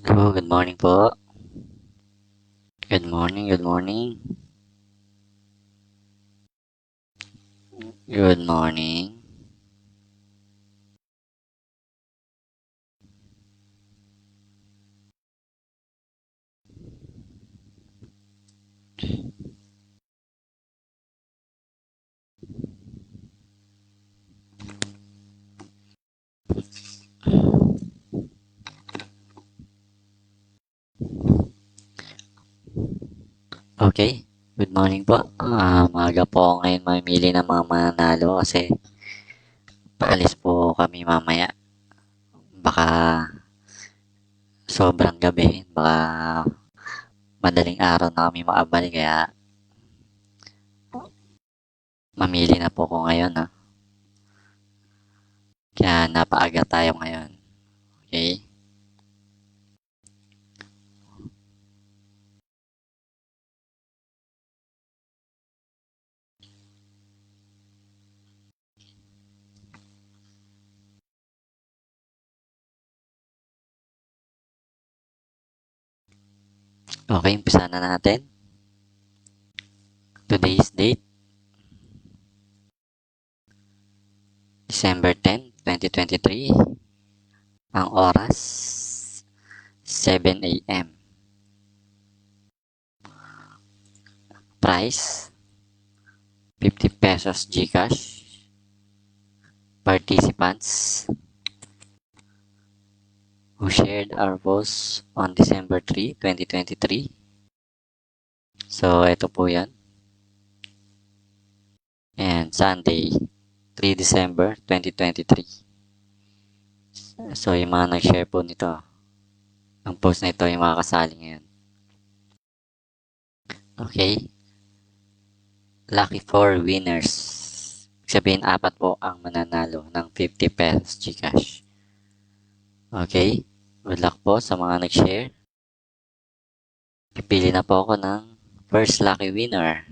Hello, good morning po. Good morning, good morning. Good morning. Okay, good morning po. Maaga po ako ngayon mamili ng mga mananalo kasi paalis po kami mamaya. Baka sobrang gabi, baka madaling araw na kami maabal kaya mamili na po ko ngayon. No? Kaya napaaga tayo ngayon. Okay? Okay, umpisa na natin. Today's date, December 10, 2023. Ang oras, 7 a.m. Price, 50 pesos GCash. Participants who shared our post on December 3, 2023. So, ito po yan. And Sunday, 3 December 2023. So, yung mga nag-share po nito, ang post na ito yung mga kasali ngayon. Okay. Lucky 4 winners. Sabihin, apat po ang mananalo ng 50 pesos GCash. Okay. Good luck po sa mga nag-share. Pipili na po ako ng first lucky winner.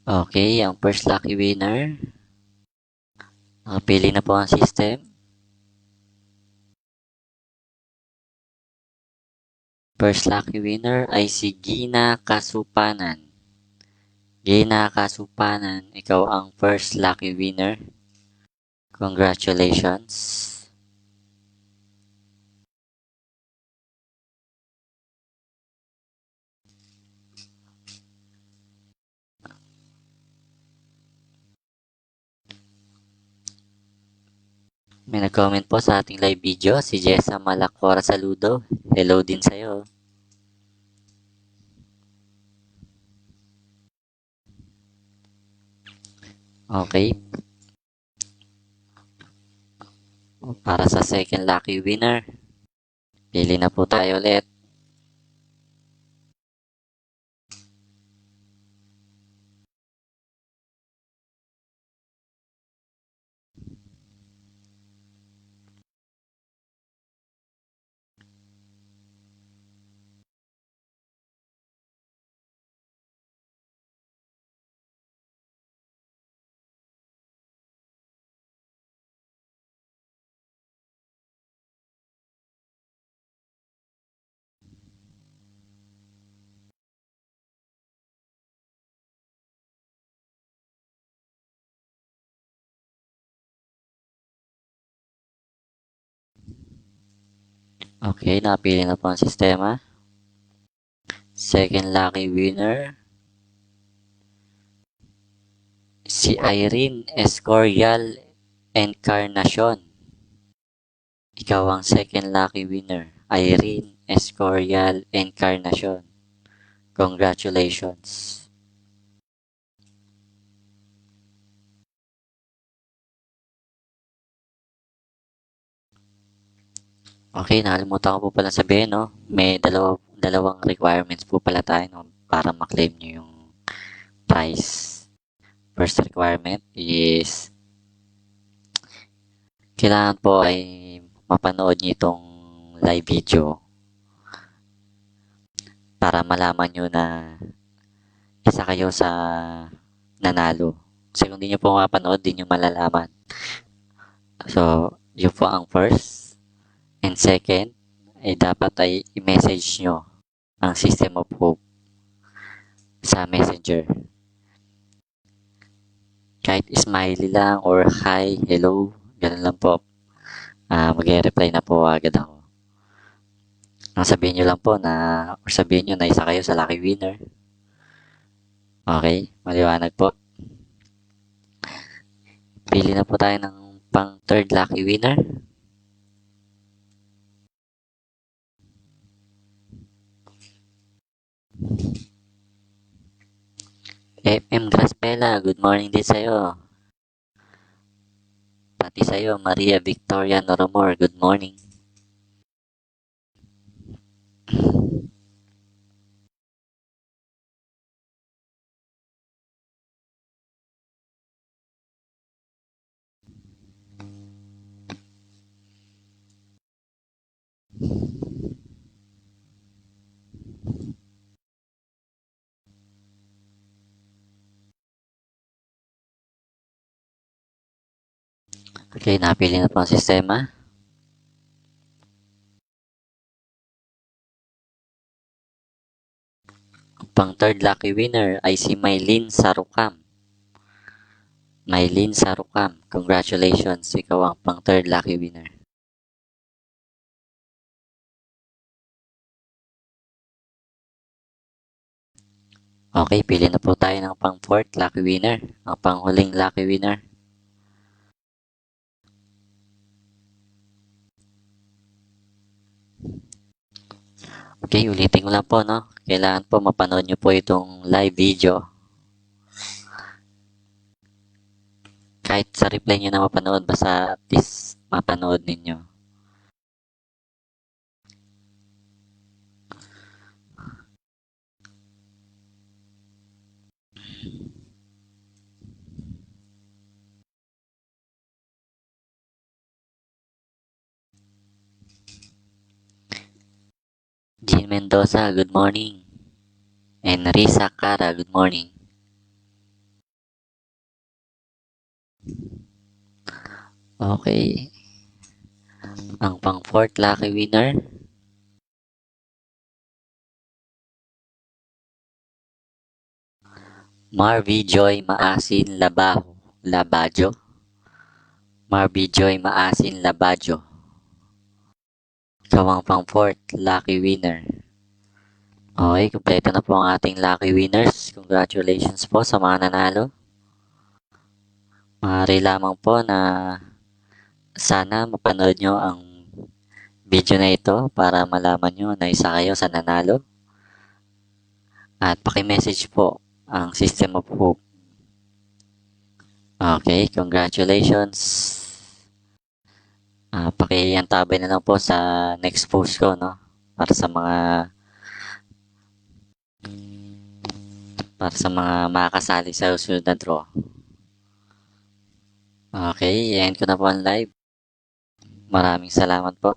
Okay, ang first lucky winner. Nakapili na po ang system. First lucky winner ay si Gina Kasupanan. Gina Kasupanan, ikaw ang first lucky winner. Congratulations. May nag-comment po sa ating live video, si Jessa Malacora Saludo. Hello din sa'yo. Okay. Para sa second lucky winner, pili na po tayo ulit. Okay, napili na po ang sistema. Second lucky winner, si Irene Escorial Encarnacion. Ikaw ang second lucky winner. Irene Escorial Encarnacion. Congratulations! Okay, nakalimutan ko po pala sabihin, no? May dalawang requirements po pala tayo, no? Para maklaim nyo yung prize. First requirement is kailangan po ay mapanood nyo itong live video para malaman nyo na isa kayo sa nanalo. Kasi kung di nyo po mapanood, di nyo malalaman. So, yun po ang first. And second, ay dapat ay i-message nyo ang System of Hope sa Messenger. Kahit smiley lang or hi, hello, ganun lang po. Mag-reply na po agad ako. Sabihin nyo lang po na, or sabihin nyo na isa kayo sa lucky winner. Okay, maliwanag po. Pili na po tayo ng pang third lucky winner. FM Graspela, good morning din sa'yo. Pati sa'yo, Maria Victoria Noromor, good morning. Okay, napili na po ang sistema. Pang third lucky winner ay si Maylene Sarukam. Maylene Sarukam, congratulations, ikaw ang pang third lucky winner. Okay, pili na po tayo ng pang fourth lucky winner, ang panghuling lucky winner. Okay, ulitin ko lang po, no? Kailangan po mapanood nyo po itong live video. Kahit sa reply nyo na mapanood, basta at least mapanood ninyo. Jean Mendoza, good morning. And Risa Cara, good morning. Okay. Ang pang fourth lucky winner, Marvy Joy Maasin Labajo. Marvy Joy Maasin Labajo. Ikaw ang pang fourth lucky winner. Okay, kumpleto na po ang ating lucky winners. Congratulations po sa mga nanalo. Maaari lamang po na sana mapanood nyo ang video na ito para malaman nyo na isa kayo sa nanalo. At paki-message po ang System of Hope. Okay, congratulations. Pakiantabay na lang po sa next post ko, no? Para sa mga makakasali sa susunod na draw. Okay, i-end ko na po ang live. Maraming salamat po.